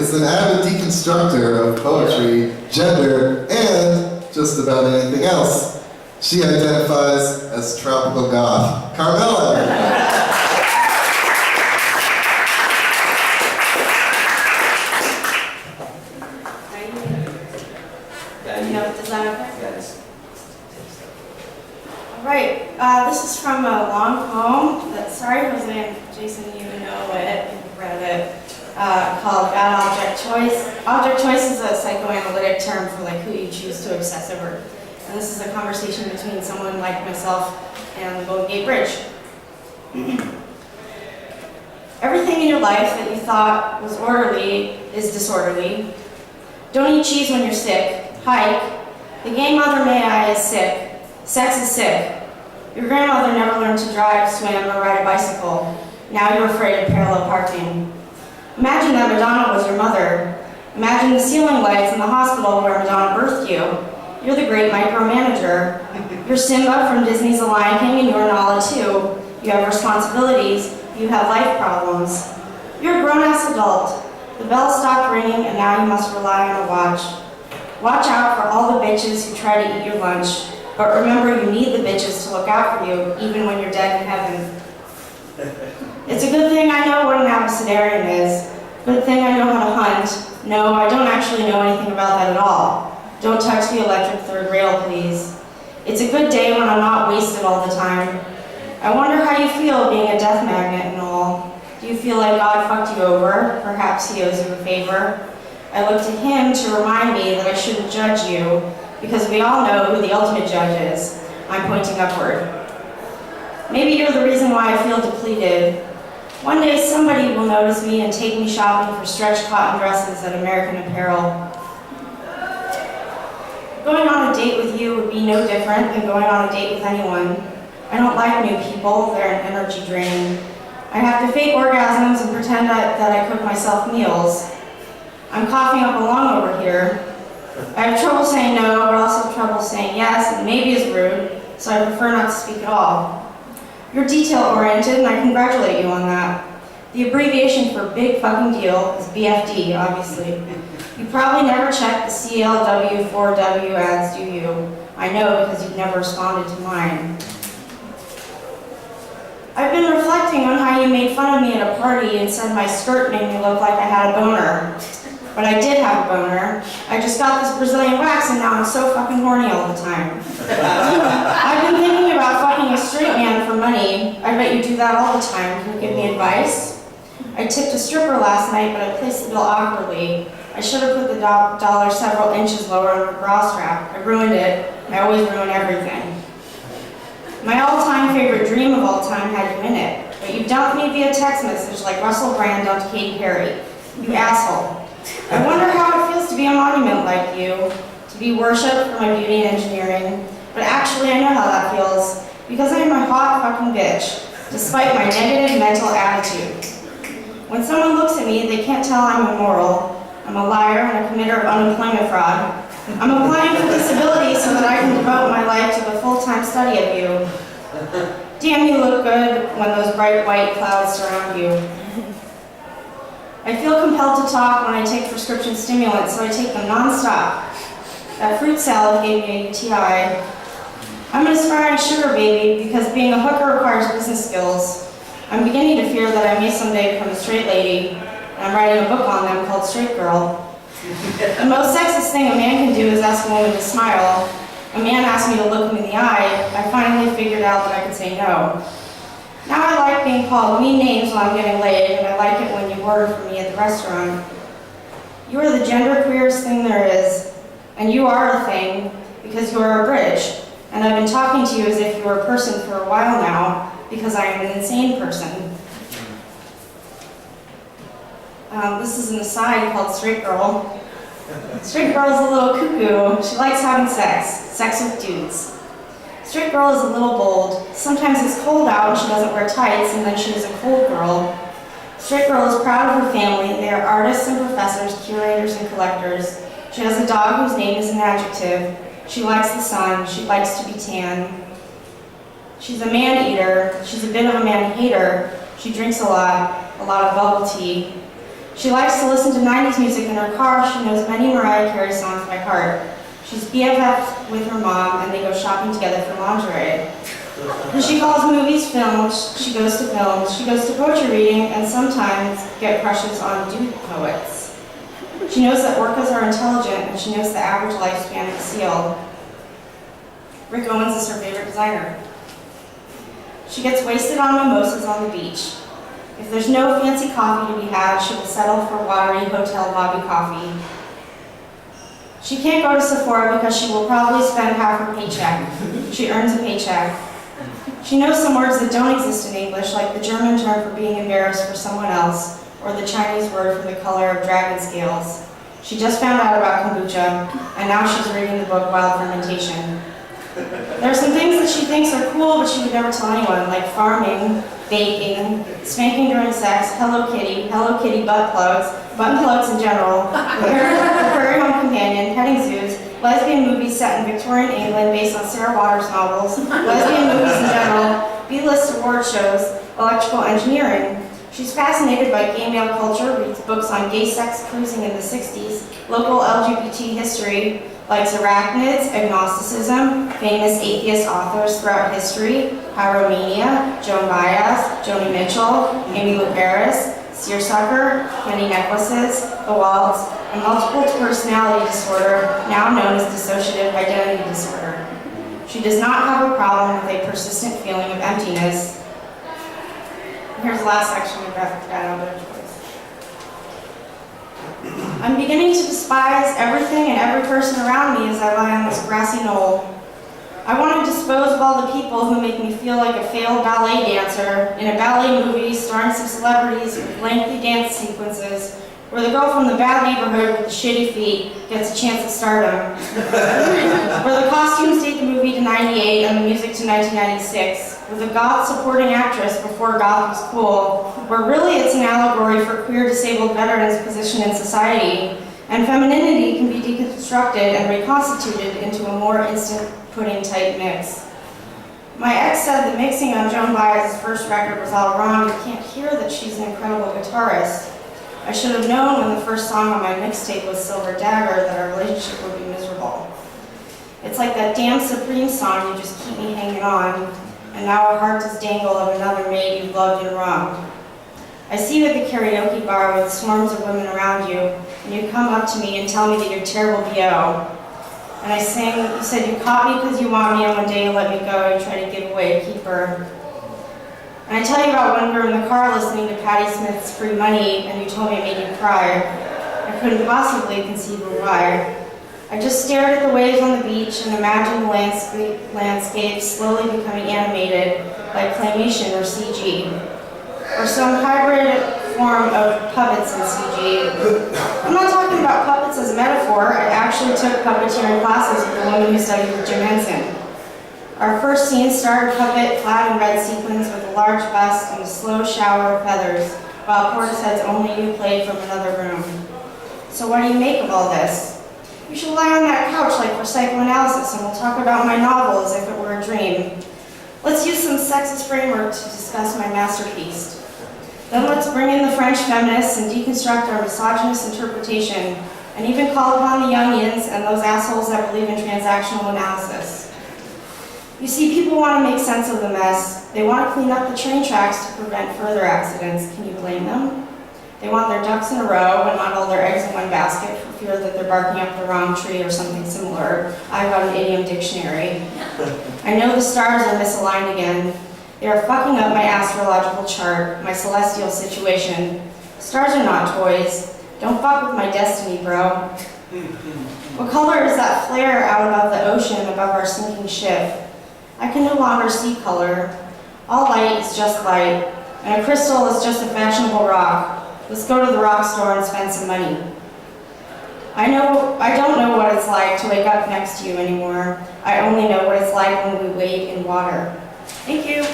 is an avid deconstructor of poetry, gender, and just about anything else. She identifies as tropical goth. Carmella! Is that okay? Yes. All right. This is from a long poem that, sorry, Jose and Jason, you know it, you've read it, called Bad Object Choice. Object choice is a psychoanalytic term for like who you choose to obsess over. And this is a conversation between someone like myself and the Golden Gate Bridge. Everything in your life that you thought was orderly is disorderly. Don't eat cheese when you're sick. Hike. The gay mother may I is sick. Sex is sick. Your grandmother never learned to drive, swim, or ride a bicycle. Now you're afraid of parallel parking. Imagine that Madonna was your mother. Imagine the ceiling lights in the hospital where Madonna birthed you. You're the great micromanager. You're Simba from Disney's The Lion King, and you're Nala too. You have responsibilities. You have life problems. You're a grown-ass adult. The bell stopped ringing, and now you must rely on a watch. Watch out for all the bitches who try to eat your lunch, but remember you need the bitches to look out for you, even when you're dead in heaven. It's a good thing I know what an abecedarian is. Good thing I know how to hunt. No, I don't actually know anything about that at all. Don't touch the electric third rail, please. It's a good day when I'm not wasted all the time. I wonder how you feel being a death magnet and all. Do you feel like God fucked you over? Perhaps he owes you a favor. I look to him to remind me that I shouldn't judge you, because we all know who the ultimate judge is. I'm pointing upward. Maybe you're the reason why I feel depleted. One day somebody will notice me and take me shopping for stretch cotton dresses at American Apparel. Going on a date with you would be no different than going on a date with anyone. I don't like new people, they're an energy drain. I have to fake orgasms and pretend that I cook myself meals. I'm coughing up a lung over here. I have trouble saying no, but also trouble saying yes, and maybe is rude, so I prefer not to speak at all. You're detail-oriented, and I congratulate you on that. The abbreviation for big fucking deal is BFD, obviously. You probably never check the CLW4W ads, do you? I know, because you've never responded to mine. I've been reflecting on how you made fun of me at a party and said my skirt made me look like I had a boner. But I did have a boner. I just got this Brazilian wax and now I'm so fucking horny all the time. I've been thinking about fucking a straight man for money. I bet you do that all the time. Can you give me advice? I tipped a stripper last night, but I placed the bill awkwardly. I should have put the dollar several inches lower on her bra strap. I ruined it. I always ruin everything. My all-time favorite dream of all time had you in it, but you dumped me via text message like Russell Brand dumped Katy Perry. You asshole. I wonder how it feels to be a monument like you, to be worshipped for my beauty and engineering, but actually I know how that feels, because I am a hot fucking bitch, despite my negative mental attitude. When someone looks at me, they can't tell I'm immoral. I'm a liar and a committer of unemployment fraud. I'm applying for disability so that I can devote my life to the full-time study of you. Damn, you look good when those bright white clouds surround you. I feel compelled to talk when I take prescription stimulants, so I take them non-stop. That fruit salad gave me a UTI. I'm an aspiring sugar baby because being a hooker requires business skills. I'm beginning to fear that I may someday become a straight lady, and I'm writing a book on them called Straight Girl. The most sexist thing a man can do is ask a woman to smile. A man asked me to look him in the eye. I finally figured out that I could say no. Now I like being called mean names while I'm getting laid, and I like it when you order for me at the restaurant. You are the genderqueerest thing there is, and you are a thing because you are a bridge. And I've been talking to you as if you were a person for a while now, because I am an insane person. This is an aside called Straight Girl. Straight Girl is a little cuckoo. She likes having sex with dudes. Straight Girl is a little bold. Sometimes it's cold out and she doesn't wear tights, and then she is a cold girl. Straight Girl is proud of her family. They are artists and professors, curators and collectors. She has a dog whose name is an adjective. She likes the sun. She likes to be tan. She's a man-eater. She's a bit of a man-hater. She drinks a lot of bubble tea. She likes to listen to 90s music in her car. She knows many Mariah Carey songs by heart. She's BFF with her mom, and they go shopping together for lingerie. And she calls movies films, she goes to poetry reading, and sometimes get crushes on dude poets. She knows that orcas are intelligent, and she knows the average lifespan of a seal. Rick Owens is her favorite designer. She gets wasted on mimosas on the beach. If there's no fancy coffee to be had, she will settle for watery hotel lobby coffee. She can't go to Sephora because she will probably spend half her paycheck. She earns a paycheck. She knows some words that don't exist in English, like the German term for being embarrassed for someone else, or the Chinese word for the color of dragon scales. She just found out about kombucha, and now she's reading the book Wild Fermentation. There are some things that she thinks are cool, but she would never tell anyone, like farming, baking, spanking during sex, Hello Kitty butt plugs in general, the Prairie Home Companion, petting zoos, lesbian movies set in Victorian England based on Sarah Waters novels, lesbian movies in general, B-list award shows, electrical engineering. She's fascinated by gay male culture, reads books on gay sex cruising in the 60s, local LGBT history, likes arachnids, agnosticism, famous atheist authors throughout history, pyromania, Joan Baez, Joni Mitchell, Amy Lou Paris, seersucker, candy necklaces, the waltz, and multiple personality disorder, now known as dissociative identity disorder. She does not have a problem with a persistent feeling of emptiness. Here's the last section of graphic another choice. I'm beginning to despise everything and every person around me as I lie on this grassy knoll. I want to dispose of all the people who make me feel like a failed ballet dancer in a ballet movie starring some celebrities with lengthy dance sequences, where the girl from the bad neighborhood with the shitty feet gets a chance at stardom, where the costumes date the movie to '98 and the music to 1996, with a goth supporting actress before goth was cool, where really it's an allegory for queer disabled veterans' position in society, and femininity can be deconstructed and reconstituted into a more instant pudding type mix. My ex said the mixing on Joan Baez's first record was all wrong. You can't hear that she's an incredible guitarist. I should have known when the first song on my mixtape was Silver Dagger that our relationship would be miserable. It's like that damn Supreme song, You Just Keep Me Hanging On, and now our heart is dangle of another maid you've loved and wronged. I see you at the karaoke bar with swarms of women around you, and you come up to me and tell me that you're a terrible BO. And I sing, you said you caught me because you want me, and one day you let me go, you try to give away a keeper. And I tell you about when we were in the car listening to Patti Smith's Free Money, and you told me it made you cry. I couldn't possibly conceive of why. I just stared at the waves on the beach and imagined the landscape slowly becoming animated, like claymation or CG, or some hybrid form of puppets in CG. I'm not talking about puppets as a metaphor. I actually took puppeteering classes with a woman who studied with Jim Henson. Our first scene starred puppet clad in red sequins with a large bust and a slow shower of feathers, while Portishead's Only You played from another room. So what do you make of all this? You should lie on that couch like for psychoanalysis, and we'll talk about my novel as if it were a dream. Let's use some sexist framework to discuss my masterpiece. Then let's bring in the French feminists and deconstruct our misogynist interpretation, and even call upon the Jungians and those assholes that believe in transactional analysis. You see, people want to make sense of the mess. They want to clean up the train tracks to prevent further accidents. Can you blame them? They want their ducks in a row and not all their eggs in one basket for fear that they're barking up the wrong tree or something similar. I've got an idiom dictionary. I know the stars are misaligned again. They are fucking up my astrological chart, my celestial situation. Stars are not toys. Don't fuck with my destiny, bro. What color is that flare out above the ocean above our sinking ship? I can no longer see color. All light is just light, and a crystal is just a fashionable rock. Let's go to the rock store and spend some money. I don't know what it's like to wake up next to you anymore. I only know what it's like when we wade in water. Thank you.